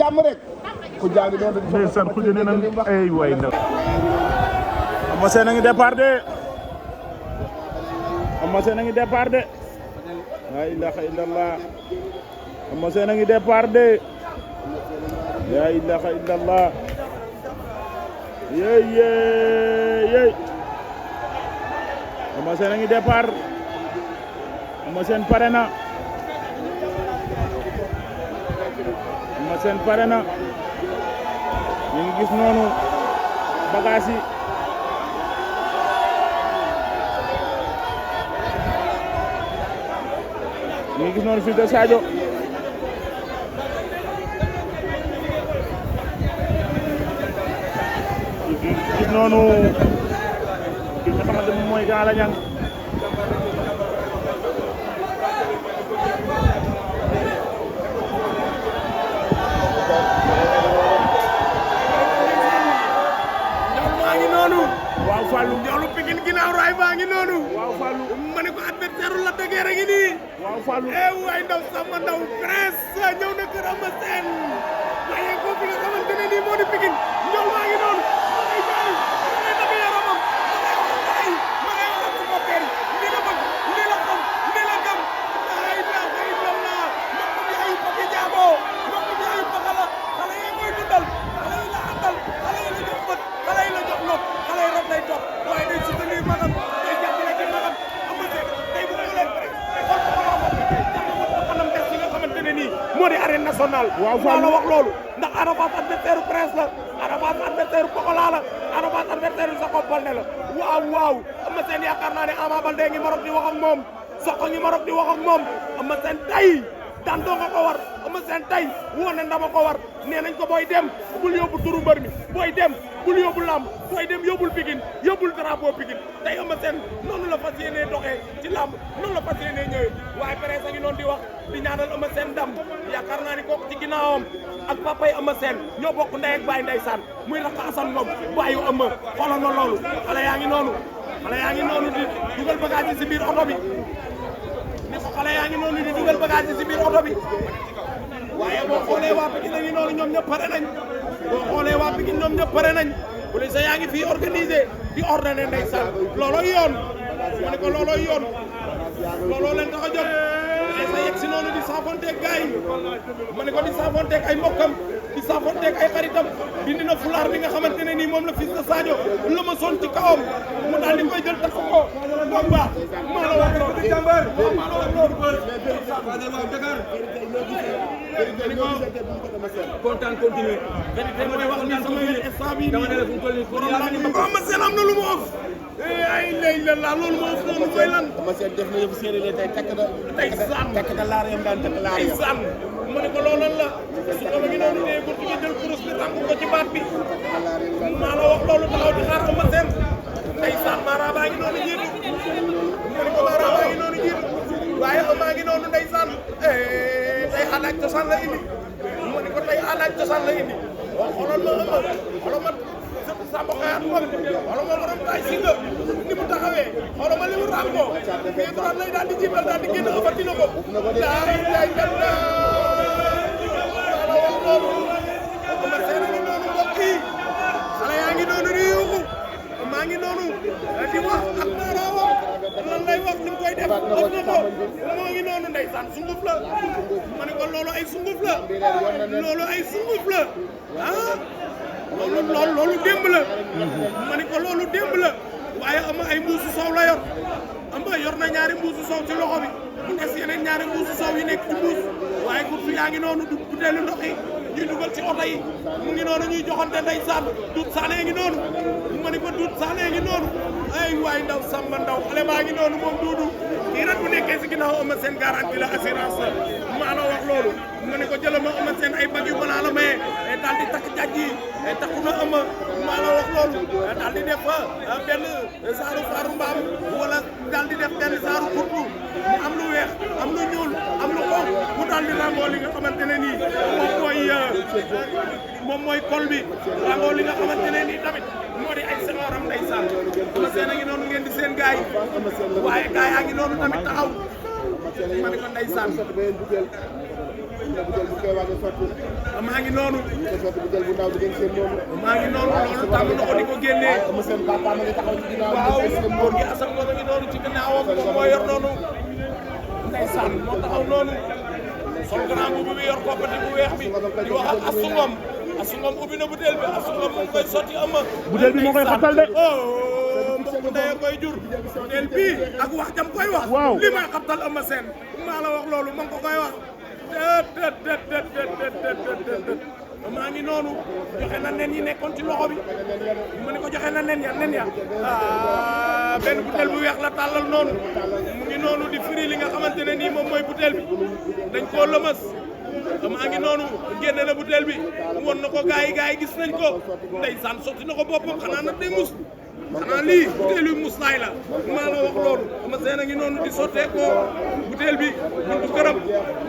jàmm rek ku jaangi doon ndeysaan ku jëne nan ay way ndaw Eumeu Sène a ngi départ de Eumeu Sène a ngi départ de la ilaha illallah Eumeu Sène a ngi départ de la ilaha illallah yey Eumeu Sène a ngi départ Eumeu Sène pare na Eumeu Sène pare na ñu ngi gis noonu bagage yi ñu ngi gis noonu fils de Sadio gis noonu ki nga xamante ne mooy Gala Niang waaw Fallou Ndiolu Pikine ginnaaw raay baa ngi noonu. waaw Fallou ma ne ko adversaire la dëgër a ngi nii. waaw Fallou waay ndaw sama ndaw Prince ñëw na kër Eumeu Sène waaye foofu nga xamante ne nii moo di Pikine Ndiol maa ngi noonu ma ngay jaay ma ngay dama yaramam ma ngay wax ci boppam lii la bëgg lii la xam lii la gëm ay la ay la mbokk bi ay mbokk jaaboo mbokk bi ay mbokk la xale yi koy dundal xale yi la àndal xale yi la jox bët xale yi la jox nopp xale yi rek lay topp waaye day soutenir magam day jàppale ci magam Eumeu Sène day bu leen pare xool ko xanam des ci nga xamante ne nii moo di arène nationale. waaw maa la wax loolu ndax Ada Fass adversaire Prince la Ada Fass adversaire Pokola la Ada Fass adversaire Jacob Baldé la waaw Eumeu Sène yaakaar naa ne Ama Baldé ngi Maroc di wax ak moom Sokh ngi Maroc di wax ak moom Eumeu Sène tey daan doo nga ko war Eumeu Sène tey wane ndama ko war nee nañ ko booy dem bul yóbbu turu mbër mi booy dem bul yóbbu lamb booy dem yóbbul Pikine yóbbul drapeau Pikine tey Eumeu Sène noonu la fas yéenee doxee ci lamb noonu la fas yéenee ñëwee waaye presse a ngi noonu di wax di ñaanal Eumeu Sène ndam yaakaar naa ni kooku ci ginnaawam ak papay Eumeu Sène ñoo bokk ndey ak baay ndeysaan muy rakk Assane Ngom baayu Eumeu xoolal ma loolu xale yaa ngi noonu di dugal bagage yi si biir oto bi ni ko xale yaa ngi noonu di dugal bagage yi si biir oto bi waaye boo xoolee waa Pikine ngi noonu ñoom ñëpp pare nañ boo xoolee waa Pikine ñoom ñëpp pare nañ police yaa ngi fii organisé di ordonné ndeysaan loolooy yoon ma ne ko loolooy yoon looloo leen tax a jóg sa yegg si noonu di saafonteeg gars yi ma ne ko di saafonteeg ay mbokkam di saafonteeg ay xaritam dindi na fulaar bi nga xamante ne nii moom la fils de Sadio la ma son ci kawam mu daal di koy jël takk ko moom baax maa la wax loolu jàmbar maa la wax loolu kontaan continuer dama ne wax ni sama instant bi dama ne la fu mu toll nii Eumeu Sène am na lu mu wax ay lay la loolu moo wax noonu mooy lan Eumeu Sène def na yëfu séeréer tey takk na laar yam daan takk laar yam sànn ma ne ko loolal la su ko ma ngi noonu ne ko ci jël kurus bi tànk ko ci baat bi maa la wax loolu taxaw di xaar Eumeu Sène ndeysaan Mara baa ngi noonu jiitu ma ne ko Mara baa ngi noonu jiitu waaye Eumeu ngi noonu ndeysaan tey alaaj cosaan la indi ma ne ko tey alaaj cosaan la indi xoolal ma Eumeu xoolal ma Samba Xayaat Ngom xoolal ma borom taay si nga ni mu taxawee xoolal ma li mu ràngoo mais droite lay daal di jiital daal di génn ëppati na ko laay lay dem na la wax loolu Eumeu Sène ngi noonu mbokk yi xale yaa ngi noonu di yuuxu maa ngi noonu di wax ak maaraawam lan lay wax ni mu koy def wax na ko moo ngi noonu ndeysaan sunguf la ma ne ko loolu ay sunguf la loolu ay sunguf la ah loolu démb la ma ne ko loolu démb la waaye ama ay mbuusu soow la yor ama yor na ñaari mbuusu soow ci loxo bi mu des yeneen ñaari mbuusu soow yi nekk ci mbuus waaye gurtu yaa ngi noonu du buteelu ndox yi ñuy dugal ci oto yi mu ngi noonu ñuy joxante ndeysaan Doudou Sané ngi noonu ma ne ko Doudou Sané ngi noonu ay waay ndaw Samba ndaw xale baa ngi noonu moom Doudou kii nag bu nekkee si ginnaaw Eumeu Sène garantie la assurance maa la wax loolu ma ne ko jëlal ma Eumeu Sène ay bag yu balaa la maye daal di takk jàjj yi takku na Eumeu maa la wax loolu daal di def benn saaru faaru mbaam wala daal di def benn saaru kurtu mu am lu weex am lu ñuul am lu xonq mu daal di rangoo li nga xamante ne nii moom mooy kol bi rangoo li nga xamante ne nii tamit moo di ay sengoram ndeysaan Eumeu Sène a ngi noonu ngeen di seen gaay waaye gaay yaa ngi noonu tamit taxaw ma ne ko ndeysaan butéel bu koy waaj a sotti. maa ngi noonu. ñu ko sotti butéel bu ndaw di ngeen seen noonu. maa ngi noonu loolu tàmm na ko di ko génnee. waaw monsieur Papa ma ngi taxaw ci ginnaaw. waaw góor gi Assane Ngom a ngi noonu ci ginnaawam moom moo yor noonu. ndeysaan moo taxaw noonu. sol grand bu bi yor koppati bu weex bi di wax ak Assou Ngom. Assou Ngom ubbi na butéel bi Assou Ngom mu ngi koy sotti am. butéel bi moo koy xatal de. mbokk ndeye koy jur. butéel bii ak wax jam koy wax. waaw li may xatal am seen. maa la wax loolu ma ngi ko koy wax. maa ngi noonu joxe na nen yi nekkoon ci loxo bi ma ne ko joxe na nen ya benn butéel bu weex la tàllal noonu mu ngi noonu di firi li nga xamante ne nii moom mooy butéel bi dañ koo lëmas maa ngi noonu génne na butéel bi won na ko gaay yi gis nañ ko ndeysaan sotti na ko boppam xanaa nag day mus xanaa lii butéel yu muslaay la maa la wax loolu ama seen a ngi noonu di sottee ko butéel bi buntu këram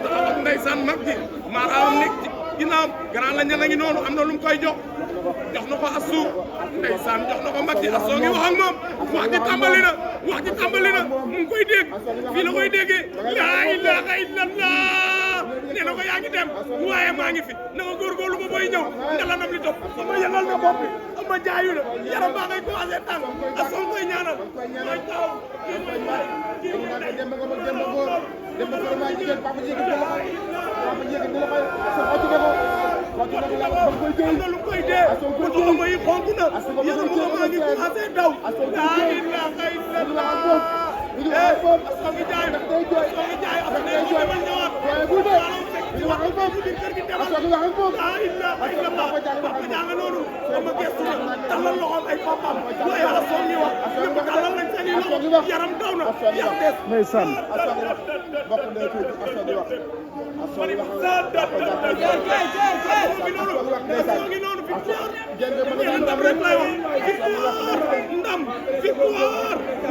taxaw ak ndeysaan mag ji maaraam nekk ci ginnaaw grand la ñan a ngi noonu am na lu mu koy jox na ko Assou ndeysaan jox na ko mag ji Assou ngi wax ak moom wax ji tàmbali na mu ngi koy dégg fii la koy déggee laa ilaaha illallah nee na ko yaa ngi dem waaye maa ngi fi na nga góorgóorlu ba booy ñëw ndalanam li topp sama yëngal na bopp bi ama jaayu na yaram baa ngay commencé tàng Assou koy ñaanal mooy taw Demba Fara jigéen papa jigéen di la koy xotti na ko koy dee am na lu koy dee ko ama yi xonk na yaram mo maa ngi commencé daw laa ilaaha illallah Assou ngi jaay Assou ngi jaay ma ñëwaat bu dee di wax ak moom ci kër gi demal Assou di wax ak moom laa ilaaha illallah papa jàng noonu sama gestu na talal loxoom ay papam waaye Assou ngi wax ñëpp talal nañ seen i loxo yaram daw na yax des ndeysaan bokk ndey ko Assou di wax Assou di wax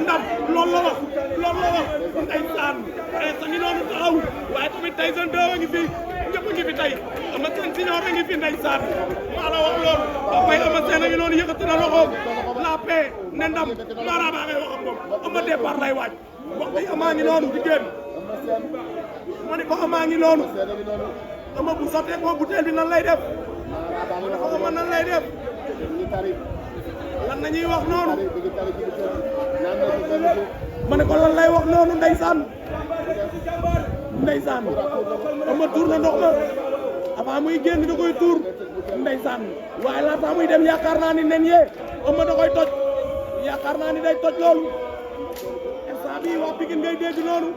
ndam loolu la wax ndeysaan sa ngi noonu taxaw waaye tamit Tyson 2 a ngi fi ñëpp a ngi fi tey ama seen siñoor a ngi fi ndeysaan maa la wax loolu papay ama seen a ngi noonu yëkkati na loxoom la paix ne ndam maara baa ngay wax ak moom ama départ lay waaj waxtu yi amaa ngi noonu di génn ma ne ko amaa ngi noonu ama bu sottee ko butéel bi nan lay def ma ne ko ama nan lay def lan nañuy wax noonu ma ne ko lan lay wax noonu ndeysaan ama tuur na ndox ma avant muy génn da koy tuur ndeysaan waaye laata muy dem yaakaar naa ni nen yee ama da koy toj yaakaar naa ni day toj loolu instant bii wax Pikine ngay dégg noonu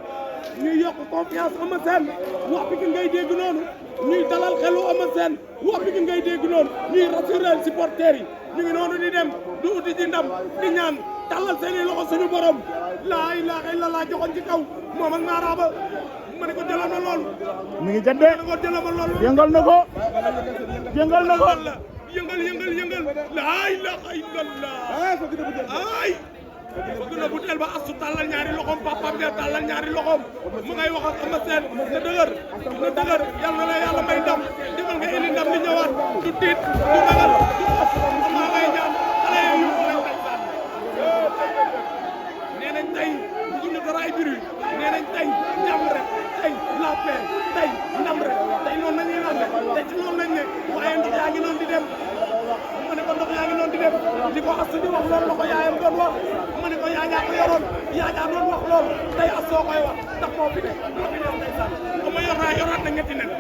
ñuy yokk confiance Eumeu Sène wax Pikine ngay dégg noonu ñuy dalal xelu Eumeu Sène wax Pikine ngay dégg noonu ñuy rassurer supporters yi ñu ngi noonu di dem du uti ci ndam di ñaan tàllal seeni loxo suñu borom laa ilaaha illallah joxoon ci kaw moom ak naaraaba ma ne ko jëlal na loolu mi ngi jadde ma ne ko jëlal ma loolu yëngal na ko yëngal laa ilaaha illallah ay bëgg na butéel ba Assou tàllal ñaari loxoom papaam ja tàllal ñaari loxoom mu ngay wax ak Eumeu Sène na dëgër yal na la yàlla may ndam demal nga indi ndam li ñëwaat du tiit du ragal du of amaa ngay ñaan xale yi yu lañ nee nañ tey bëgguñu dara ay biir nee nañ tey jàmm rek tey la paix tey ndam rek tey noonu nañuy naan te ci loolu lañ ne waaye ndox yaa ngi noonu di dem ma ne ko ndox yaa ngi noonu di dem di ko Assou di wax loolu la ko yaayam doon wax ma ne ko yaa ñaa ko yoroon yaa ñaa doon wax loolu tey Assou koy wax ndax moo fi ne ndeysaan ama yoraat na ñetti nen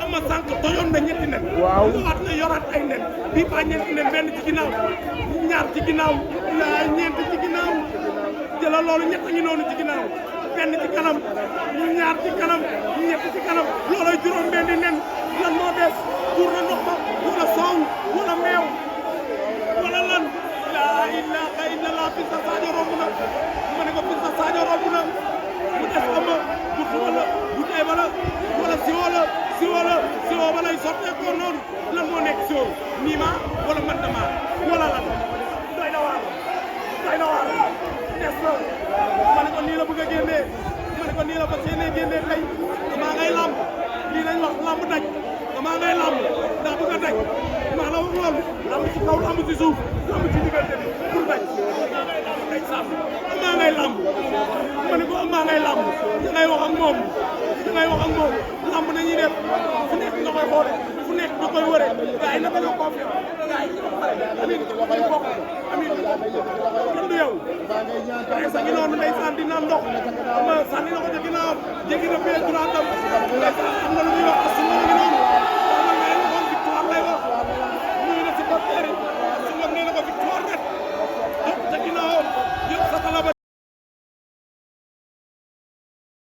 ama sànq tojoon na ñetti nen waaw ñëwaat na yoraat ay nen bii ba ñeenti nen benn ci ginnaaw ñaar ci ginnaaw ñeent ci ginnaaw jëlal loolu ñett ngi noonu ci ginnaaw benn ci kanam ñaar ci kanam ñett ci kanam looloy juróom benn nen lan moo des tuur na ndox ma wala soow wala meew wala lan laa ilaaha illallah fi sa Sadio romb na ma ne ko fi sa Sadio romb na mu des ama bu wala bu tey wala siwo ba lay sotteekoo noonu lan moo nekk siwo niima wala mandama wala lan doy na waar des na ma ne ko nii la bëgg a génnee ma ne ko nii la fas yéenee génnee tey damaa ngay lamb lii lañ wax lamb daj damaa ngay lamb ndax bëgg a daj maa la wax loolu lamb ci kaw lamb ci suuf lamb ci diggante bi pour daj day sàmm amaa ngay lamb ma ne ko amaa ngay lamb da ngay wax ak moom da ngay wax ak moom lamb nañuy def fu nekk nga koy xoole fu nekk nga koy wëre gars yi naka ñoo confiance gars yi ñoo pare amin ñu bokk amin kenn du yow ay sa ngi noonu ndeysaan dina ndox ama sànni na ko ca ginnaaw jéggi na fee droit am ndeysaan am na lu